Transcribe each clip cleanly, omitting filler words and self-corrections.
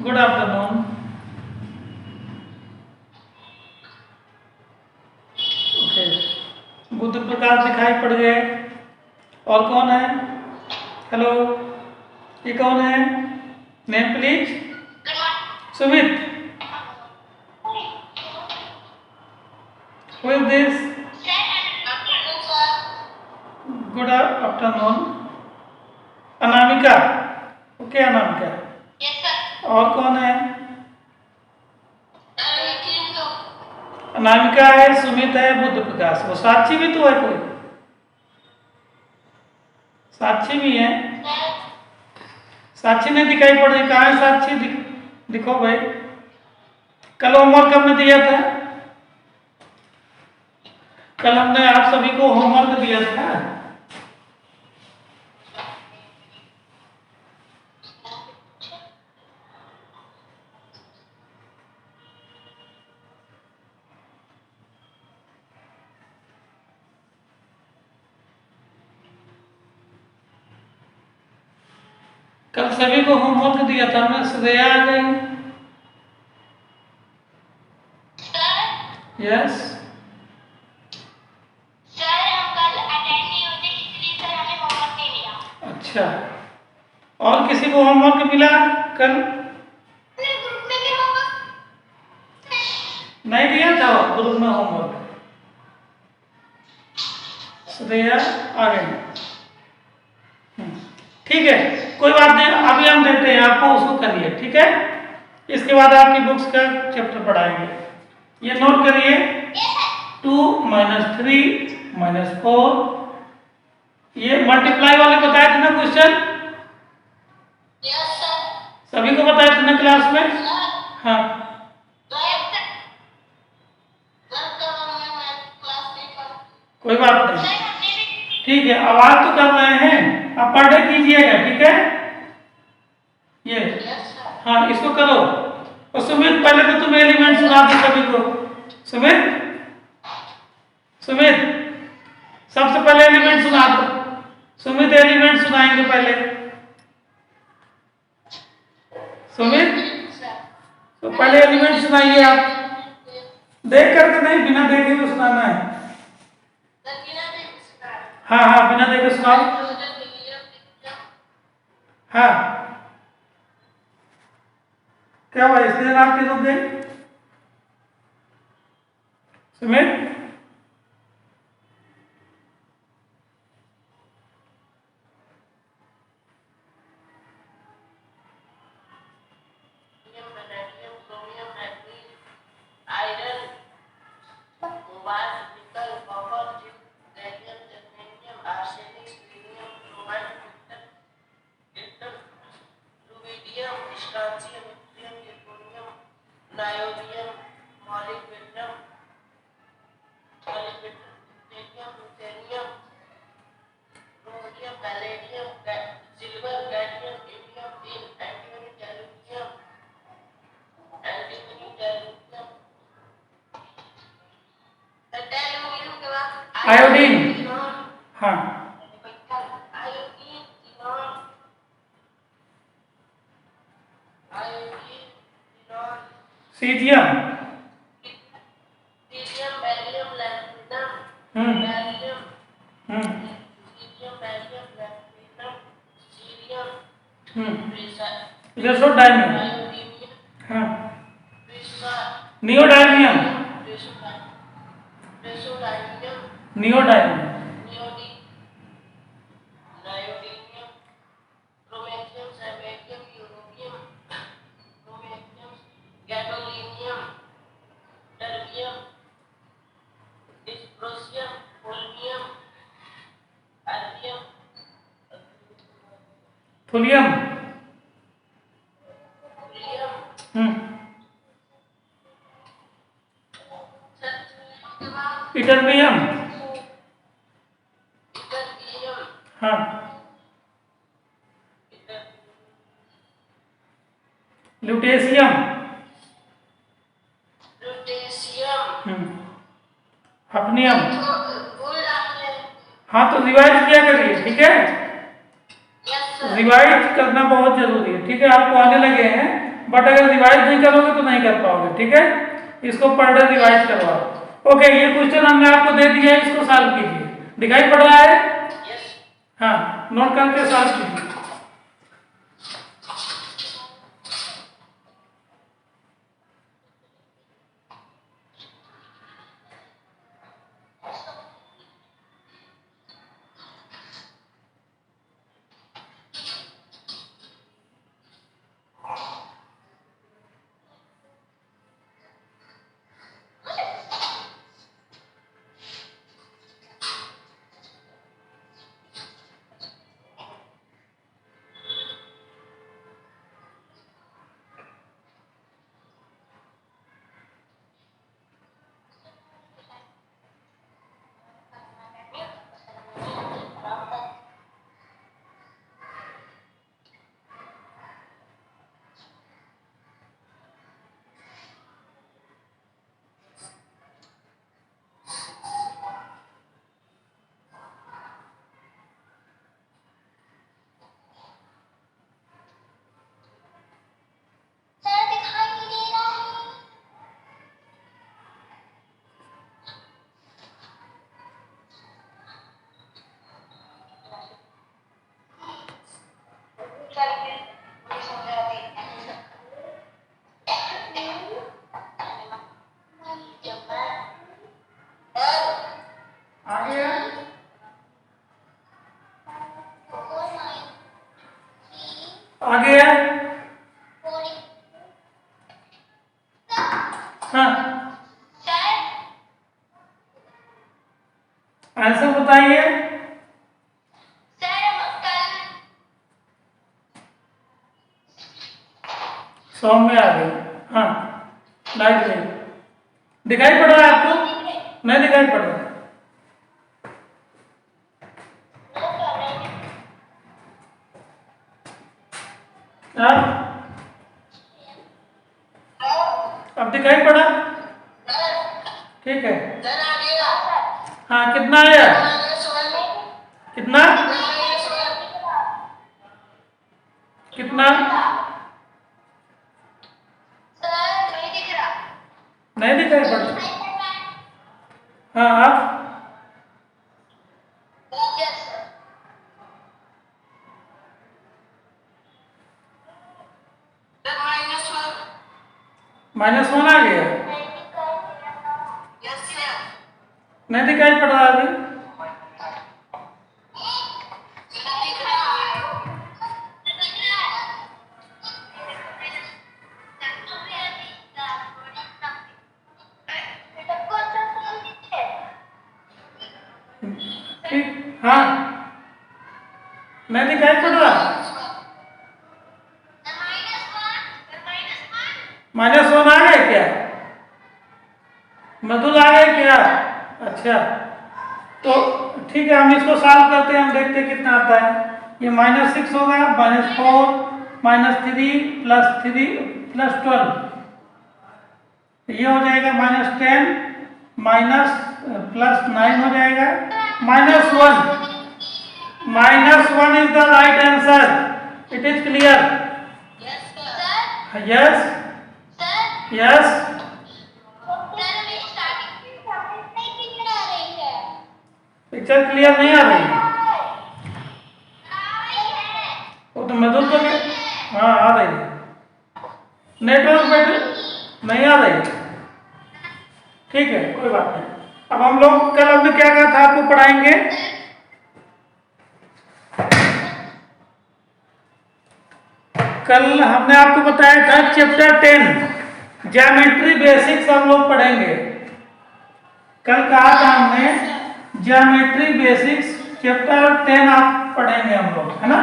Good afternoon. Okay, Buddha प्रकाश दिखाई पड़ गए। और कौन है? हेलो, ये कौन है? Name please. Sumit. Who is this? Good afternoon. Anamika. Okay Anamika. और कौन है? अनामिका है, सुमित है, बुद्ध प्रकाश। वो साक्षी भी तो है कोई? साक्षी भी है। साक्षी नहीं दिखाई पड़ रही, कहाँ है साक्षी? दिखो भाई। कल होमवर्क हमने दिया था। कल हमने आप सभी को होमवर्क दिया था। कल सभी को होमवर्क दिया था हमने। श्रेया आ गई। यस सर, हम कल अटेंड नहीं होते इसलिए सर हमें होमवर्क नहीं मिला। अच्छा, और किसी को होमवर्क मिला कल? ग्रुप में भी होमवर्क नहीं दिया था ग्रुप में होमवर्क। श्रेया आ गई। ठीक है, कोई बात नहीं, अभी हम देते हैं आपको, उसको करिए। ठीक है, इसके बाद आपकी बुक्स का चैप्टर पढ़ाएंगे। ये नोट करिए। 2 - 3 - 4, ये मल्टीप्लाई वाले बताए थे ना क्वेश्चन? Yes sir. सभी को बताए थे ना क्लास में? हाँ, कोई बात नहीं। ठीक है, आवाज तो कर रहे हैं, आप पढ़े कीजिएगा। ठीक है, ये हाँ, इसको करो। और सुमित, पहले तो तुम एलिमेंट सुना दो सभी को। सुमित, सुमित, सबसे पहले एलिमेंट सुना दो। सुमित एलिमेंट सुनाएंगे पहले। सुमित, तो पहले एलिमेंट सुनाइए आप। देख करके नहीं, बिना देखे हुए सुनाना है। हाँ हाँ, बिना देखे सुनाओ। हाँ, क्या हुआ, इसलिए आपके रुक गए? सुमित, आयोडीन। हाँ, सीजियम। डायमियम। हाँ, नियोडायमियम। नियोडायमियम। थुलियम। इटर्बियम। हाँ, ल्यूटेशियम। हफनियम। हाँ, तो रिवाइज किया करिए। ठीक है, रिवाइज करना बहुत जरूरी है। ठीक है, आपको आने लगे हैं, बट अगर रिवाइज नहीं करोगे तो नहीं कर पाओगे, ठीक है। इसको पर डे रिवाइज करवाओ। ओके, ये क्वेश्चन हमने आपको दे दिया है, इसको सॉल्व कीजिए। दिखाई पड़ रहा है? हाँ, नोट करके सॉल्व कीजिए। सर दिखाई नहीं दे रहा है। आ गया? आ गया? हाँ, सर आंसर बताइए। सर कल 100 में आ गई। हाँ, लाइट नहीं दिखाई पड़ रहा है आपको? नहीं दिखाई पड़ रहा है? अब दिखाई पड़ा? ठीक है। हाँ, कितना आया? कितना कितना? सर नहीं दिख रहा। नहीं दिखाई पड़ा? हाँ, आप यस सर। -1 आ गया? Yes sir. नहीं दिखाई पड़ रहा अभी? ठीक, हाँ, नहीं दिखाई पड़ रहा? -1 आ गए क्या? मधुल आ गए क्या? अच्छा, तो ठीक है, हम इसको सॉल्व करते हैं, हम देखते हैं कितना आता है। ये -6 होगा, -4 -3 +3 +12, ये हो जाएगा -10 +9 हो जाएगा -1। -1 is the right answer. It is clear? Yes yes. Picture clear नहीं आ रही है? वो तो मधुर तो हाँ आ रही है। नेटवर्क बेटर नहीं आ रही? ठीक है, कोई बात नहीं। अब हम लोग कल हमने क्या कहा था आपको पढ़ाएंगे? कल हमने आपको बताया था चैप्टर 10 ज्योमेट्री बेसिक्स हम लोग पढ़ेंगे। कल कहा था हमने ज्योमेट्री बेसिक्स चैप्टर 10 आप पढ़ेंगे हम लोग, है ना?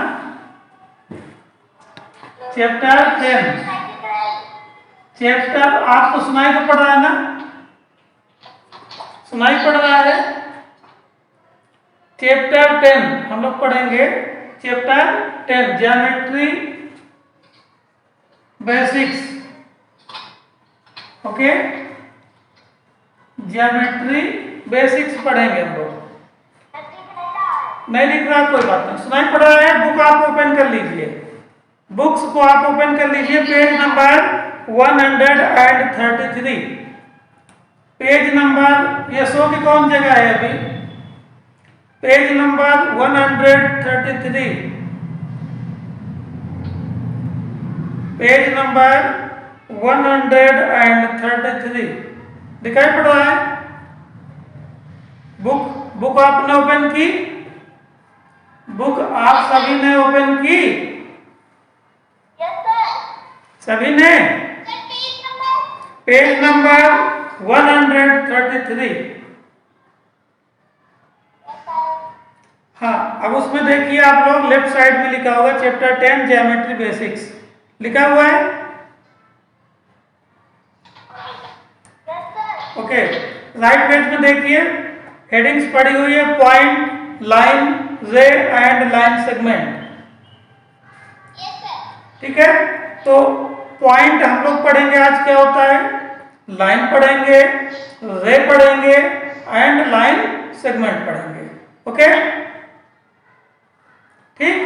चैप्टर 10 चैप्टर आपको सुनाई तो पड़ रहा है ना? सुनाई पड़ रहा है? चैप्टर 10 हम लोग पढ़ेंगे। Chapter 10 geometry basics. Okay, geometry basics पढ़ेंगे हम लोग। नहीं दिख रहा? कोई बात नहीं, सुनाई पड़ रहा है? बुक आप ओपन कर लीजिए। बुक्स को आप ओपन कर लीजिए, पेज नंबर 133। पेज नंबर, ये 100 की कौन जगह है अभी? पेज नंबर 133, पेज नंबर 133 दिखाई पड़ रहा है? बुक आपने ओपन की? बुक आप सभी ने ओपन की? Yes sir. सभी ने? Sir page number 133। हाँ, अब उसमें देखिए आप लोग, लेफ्ट साइड में लिखा होगा चैप्टर 10 ज्योमेट्री बेसिक्स लिखा हुआ है। ओके, राइट पेज में देखिए हेडिंग्स पड़ी हुई है, पॉइंट, लाइन, रे एंड लाइन सेगमेंट। ठीक है, तो पॉइंट हम लोग पढ़ेंगे आज क्या होता है, लाइन पढ़ेंगे, रे पढ़ेंगे एंड लाइन सेगमेंट पढ़ेंगे। ओके, ठीक।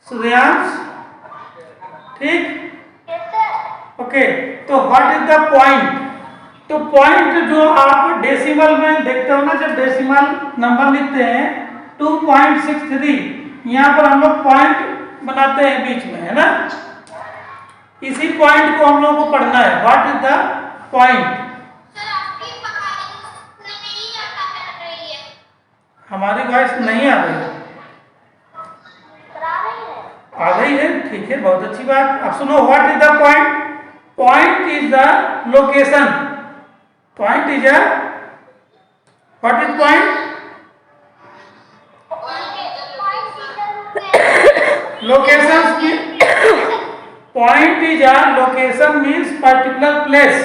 सूर्यांश, ठीक। ओके, तो व्हाट इज द पॉइंट? तो पॉइंट जो आप डेसिमल में देखते हो ना, जब डेसिमल नंबर लिखते हैं 2.63, यहां पर हम लोग पॉइंट बनाते हैं बीच में, है ना? इसी पॉइंट को हम लोग को पढ़ना है, व्हाट इज द पॉइंट। हमारी वॉइस नहीं आ रही है? आ रही है, ठीक है, बहुत अच्छी बात। अब सुनो, what is the point? Point is the location. Point is a, what is point? Location की, point is a location means particular place.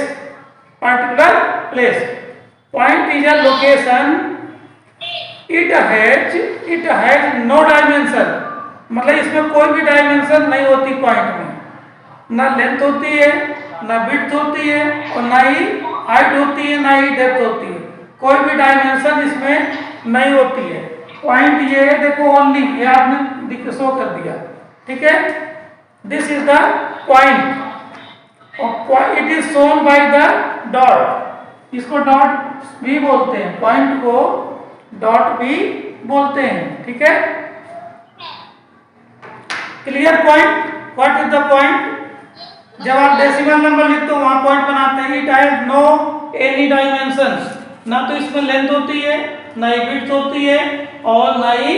Particular place, point is a location. It has no dimension, मतलब इसमें कोई भी dimension नहीं होती point में, ना length होती है, ना विड्थ होती है, और ना ही हाइट होती है, ना ही डेप्थ होती है। कोई भी डायमेंशन इसमें नहीं होती है। पॉइंट ये है, देखो ओनली, ये आपने शो कर दिया। ठीक है, this is the point. It is shown by the dot, इसको डॉट भी बोलते हैं, पॉइंट को डॉट भी बोलते हैं। ठीक है, clear? Point, what is the point? जब आप डेसिमल नंबर लिखते हो वहां पॉइंट बनाते हैं। It has no any dimensions, ना तो इसमें लेंथ होती है, ना ही विड्थ होती है, और ना ही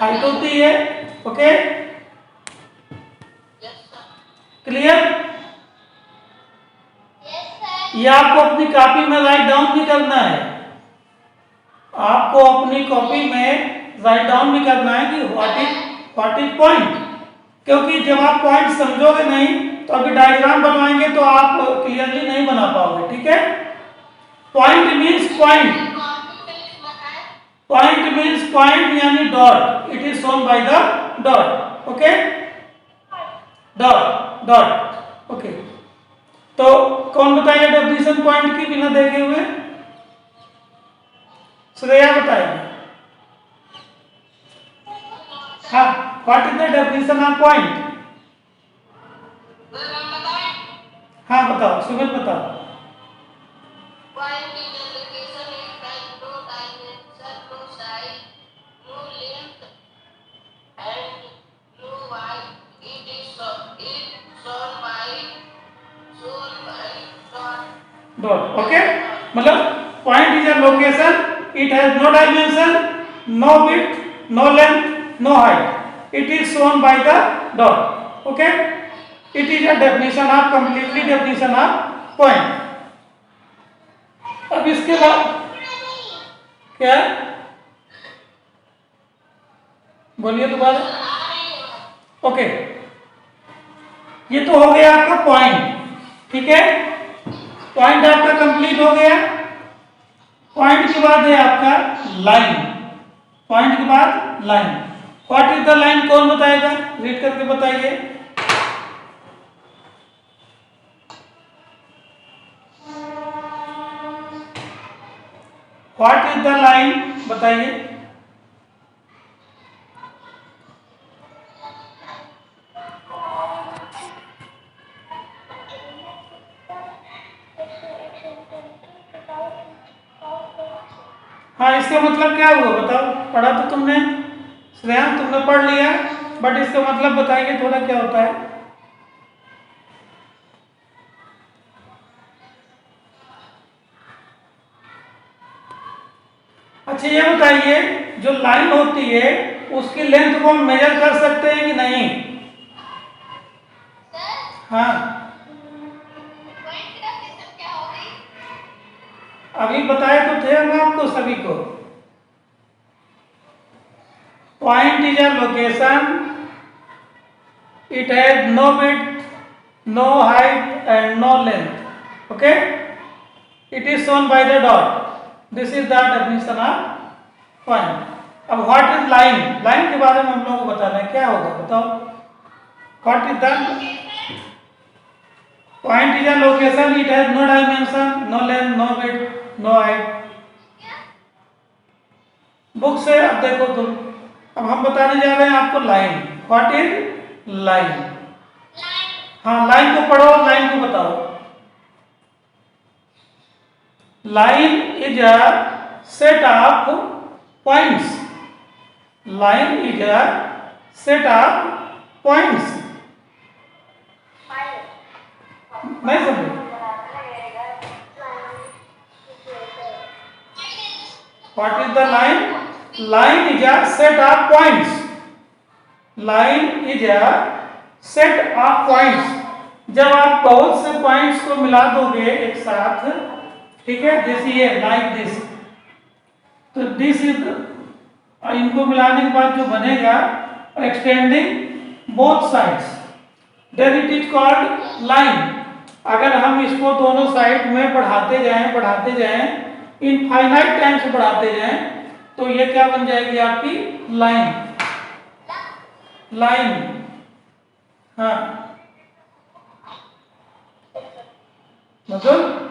हाइट होती है। Okay, clear? ये आपको अपनी कॉपी में राइट डाउन भी करना है, आपको अपनी कॉपी में राइट डाउन भी करना है कि व्हाट इज पॉइंट, क्योंकि जब आप पॉइंट समझोगे नहीं तो अभी डायग्राम बनवाएंगे तो आप क्लियरली नहीं बना पाओगे। ठीक है, point means point, point means point यानी dot, it is shown by the dot. Okay, dot dot. Okay, तो कौन बताएगा डेफिनेशन पॉइंट की बिना देखे हुए? श्रेया बताएगी। हाँ, what is the definition of point? हाँ बताओ, सुमित बताओ। Point is a location, it has no dimension, no size, no length, and no height. It is shown by dot. Dot, okay, मतलब point is a location, it has no dimension, no width, no length, no height, it is shown by the dot. Okay, it is a definition of, completely definition of point. अब इसके बाद क्या, बोलिए दोबारा। Okay, ये तो हो गया आपका पॉइंट। ठीक है, पॉइंट आपका कंप्लीट हो गया। पॉइंट के बाद है आपका लाइन, पॉइंट के बाद line. What is the line, कौन बताएगा? रीड करके बताइए। व्हाट इज द लाइन, बताइए। हाँ, इसका मतलब क्या हुआ बताओ? पढ़ा तो तुमने श्रेयांश, तुमने पढ़ लिया, बट इसका मतलब बताइए थोड़ा क्या होता है। अच्छा ये बताइए, जो लाइन होती है उसकी लेंथ को हम मेजर कर सकते हैं कि नहीं? हाँ, अभी बताए तो थे हम आपको सभी को। Point is a location, it has no width, no height and no length. Okay, it is shown by the dot. This is the definition of point. अब व्हाट इज लाइन? लाइन के बारे में हम लोगों को बताना है, क्या होगा बताओ? What is the point? Is a location, it has no dimension, no length, no width, no height. Book से अब देखो तुम, अब हम बताने जा रहे हैं आपको लाइन। What is line? हाँ, लाइन को पढ़ो, लाइन को बताओ। Line is a set of points. Line is a set of points. नहीं समझे? What is the line? Line is a set of points. Line is a set of points. जब आप बहुत से पॉइंट्स को मिला दोगे एक साथ, ठीक है, जैसे ये लाइक दिस, तो दिस इज, इनको मिलाने के बाद जो बनेगा extending both sides, then it is called line. अगर हम इसको दोनों साइड में बढ़ाते जाएं, इनफाइनाइट टाइम से बढ़ाते जाएं, तो ये क्या बन जाएगी आपकी लाइन। लाइन, हाँ, मतलब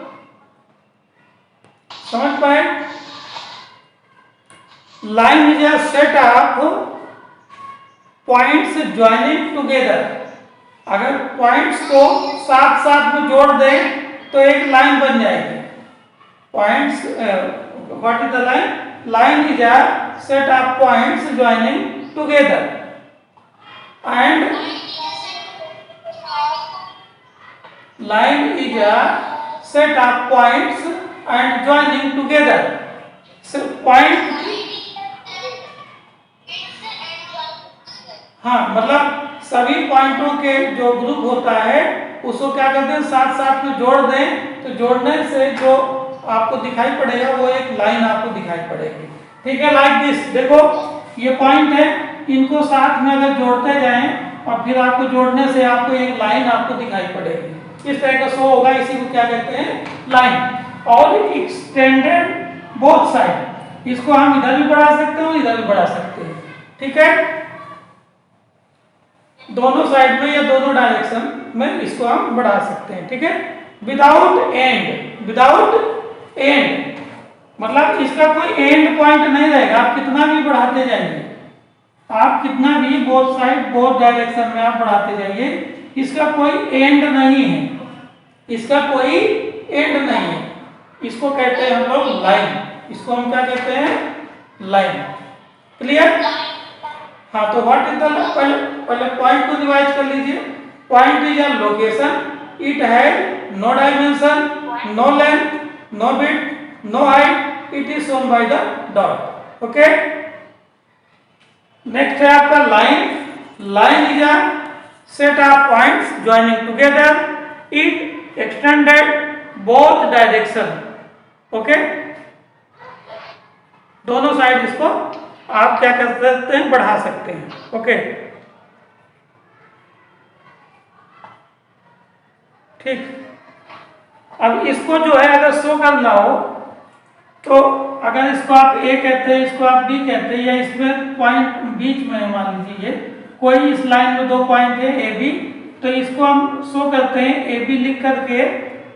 समझ पाए? Line is a set of points joining together. अगर पॉइंट्स को साथ साथ में जोड़ दें तो एक लाइन बन जाएगी। Points, what is the line? Line is a set of points joining together and line is a set of points and joining together. So point, हाँ, मतलब सभी पॉइंटों के जो ग्रुप होता है उसको क्या करते हैं, साथ साथ में जोड़ दें, तो जोड़ने से जो आपको दिखाई पड़ेगा वो एक लाइन आपको दिखाई पड़ेगी। ठीक है, लाइक दिस। देखो ये पॉइंट है, इनको साथ में अगर जोड़ते जाएं और फिर आपको जोड़ने से आपको एक लाइन आपको दिखाई पड़ेगी, इस तरह का शो होगा। इसी को क्या कहते हैं? लाइन। और एक्सटेंडेड बोथ साइड, इसको हम इधर भी बढ़ा सकते हैं और इधर भी बढ़ा सकते हैं। ठीक है, दोनों साइड में या दोनों डायरेक्शन में इसको हम बढ़ा सकते हैं। ठीक है, विदाउट एंड। विदाउट एंड मतलब इसका कोई एंड पॉइंट नहीं रहेगा। आप कितना भी बढ़ाते जाइए, आप कितना भी बोथ साइड बोथ डायरेक्शन में आप बढ़ाते जाइए, इसका कोई एंड नहीं है। इसका कोई एंड नहीं है। इसको कहते हैं हम लोग लाइन। इसको हम क्या कहते हैं? लाइन। क्लियर? हाँ, तो व्हाट इज द, पहले पॉइंट को डिवाइड कर लीजिए। Point is a location, it has no dimension, no length, no width, no height, it is shown by the dot. Okay, next है आपका line. Line is a set of points joining together, it extended both direction. Okay, दोनों side इसको आप क्या कर सकते हैं? बढ़ा सकते हैं। ओके, ठीक। अब इसको जो है अगर शो करना हो तो अगर इसको आप ए कहते हैं, इसको आप बी कहते हैं, या इसमें पॉइंट बीच में मान लीजिए कोई इस लाइन में दो पॉइंट है ए बी, तो इसको हम शो करते हैं ए बी लिख करके,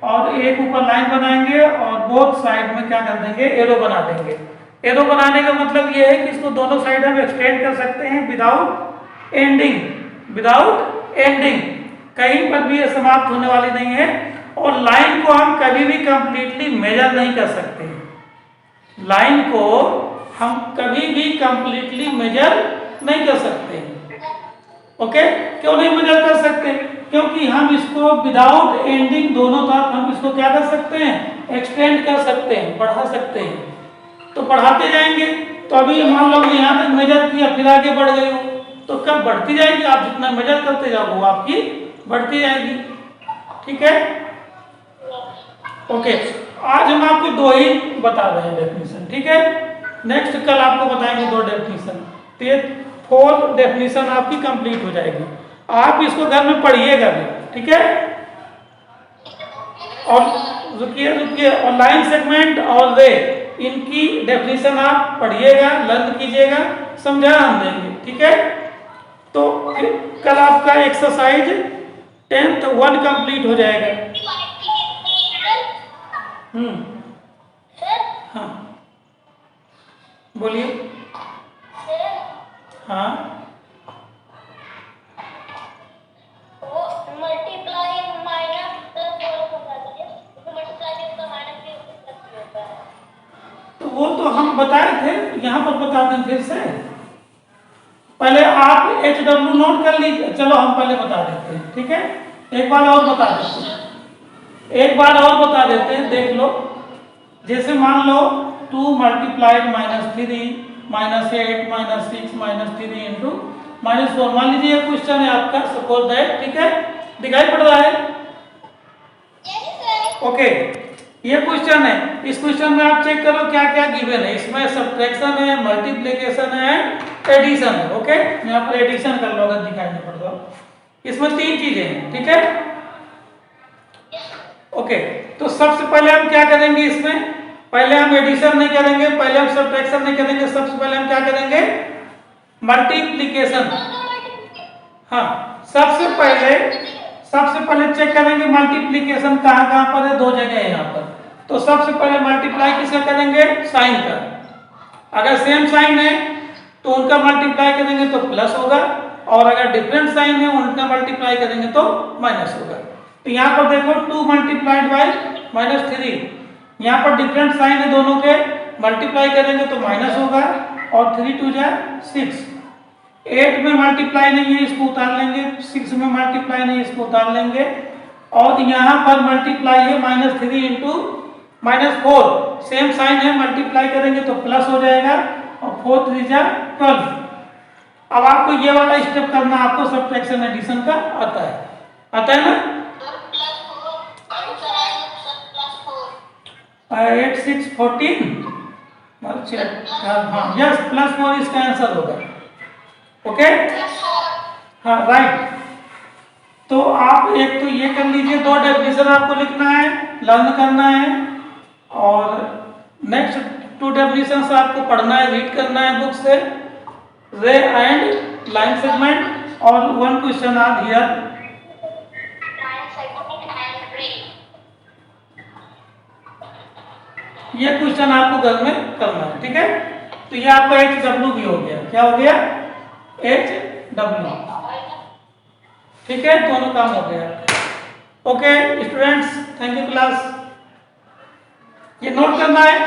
और एक ऊपर लाइन बनाएंगे और बोथ साइड में क्या कर देंगे? एरो बना देंगे। एरो बनाने का मतलब ये है कि इसको दोनों साइड हम एक्सटेंड कर सकते हैं विदाउट एंडिंग। विदाउट एंडिंग, कहीं पर भी ये समाप्त होने वाली नहीं है। और लाइन को हम कभी भी कंप्लीटली मेजर नहीं कर सकते। लाइन को हम कभी भी कंप्लीटली मेजर नहीं कर सकते हैं। ओके, क्यों नहीं मेजर कर सकते? क्योंकि हम इसको विदाउट एंडिंग दोनों तरफ हम इसको क्या कर सकते हैं, एक्सटेंड कर सकते हैं, बढ़ा सकते हैं। तो बढ़ाते जाएंगे, तो अभी मान लो यहाँ तक मेजर किया, फिर आगे बढ़ गए हो, तो कब बढ़ती जाएगी, आप जितना मेजर करते जाओ वो आपकी बढ़ती जाएगी। ठीक है, ओके। आज हम आपको दो ही बता रहे हैं डेफिनेशन, ठीक है। नेक्स्ट कल आपको बताएंगे दो डेफिनेशन, तो ये 4 डेफिनेशन आपकी कंप्लीट हो जाएगी। आप इसको घर में पढ़िएगा भी, ठीक है। और रुकिए और लाइन सेगमेंट और रे, इनकी डेफिनेशन आप पढ़िएगा, लर्न कीजिएगा, समझा हम देंगे, ठीक है। तो फिर कल आपका एक्सरसाइज 10th 1 कंप्लीट हो जाएगा। हाँ बोलिए। हाँ, वो मल्टीप्लाई माइनस प्लस वाला बता दीजिए, तो मल्टीप्लाई भी उसका माइनस भी प्लस भी होता है। तो वो तो हम बताए थे, यहाँ पर बता दें फिर से। पहले आप HW नोट कर लीजिए, चलो हम पहले बता देते हैं, ठीक है। एक बार और बता देते हैं, एक बार और बता देते हैं, देख लो। जैसे मान लो 2 मल्टीप्लाइड -3 -8 -6 -3 इंटू -4, मान लीजिए ये क्वेश्चन है आपका, सपोज दैट, ठीक है। दिखाई पड़ रहा है? ओके, ये क्वेश्चन है। इस क्वेश्चन में आप चेक करो क्या क्या गिवन है। इसमें सब्ट्रैक्शन है, मल्टीप्लिकेशन है, एडिशन है। ओके, यहाँ पर एडिशन कर लो अगर दिखाई नहीं पड़ रहा। इसमें 3 चीजें हैं, ठीक है। ओके, तो सबसे पहले हम क्या करेंगे, इसमें पहले हम एडिशन नहीं करेंगे, पहले हम सब्ट्रैक्शन नहीं करेंगे, सबसे पहले हम क्या करेंगे, मल्टीप्लिकेशन। हाँ, सबसे पहले चेक करेंगे मल्टीप्लिकेशन कहाँ कहाँ पर है, 2 जगह है यहाँ पर। तो सबसे पहले मल्टीप्लाई किसका करेंगे, साइन का। अगर सेम साइन है तो उनका मल्टीप्लाई करेंगे तो प्लस होगा, और अगर डिफरेंट साइन है उनका मल्टीप्लाई करेंगे तो माइनस होगा। तो यहाँ पर देखो 2 मल्टीप्लाइड बाई -3, यहाँ पर डिफरेंट साइन है दोनों के, मल्टीप्लाई करेंगे तो माइनस होगा, और 3 2 जा 6। 8 में मल्टीप्लाई नहीं है, इसको उतार लेंगे, 6 में मल्टीप्लाई नहीं है, इसको उतार लेंगे, और यहाँ पर मल्टीप्लाई है -3 इंटू -4, सेम साइन है, मल्टीप्लाई करेंगे तो प्लस हो जाएगा, और 4 3 जा 12। अब आपको ये वाला स्टेप करना, आपको सब्ट्रैक्शन एडिशन का आता है ना। 8 6 14, हाँ यस, +4 इसका आंसर होगा। ओके, हाँ राइट। तो आप एक तो ये कर लीजिए, 2 डेफिनेशन आपको लिखना है, लर्न करना है, और नेक्स्ट 2 डेफिनेशन आपको पढ़ना है, रीड करना है बुक से, रे एंड लाइन सेगमेंट, और 1 क्वेश्चन आर हियर। ये क्वेश्चन आपको घर में करना है, ठीक है। तो ये आपका HW भी हो गया, क्या हो गया, HW, ठीक है, दोनों काम हो गया। Okay students, thank you class. ये नोट करना है,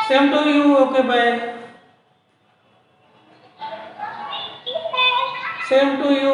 same to you. Okay bye, same to you.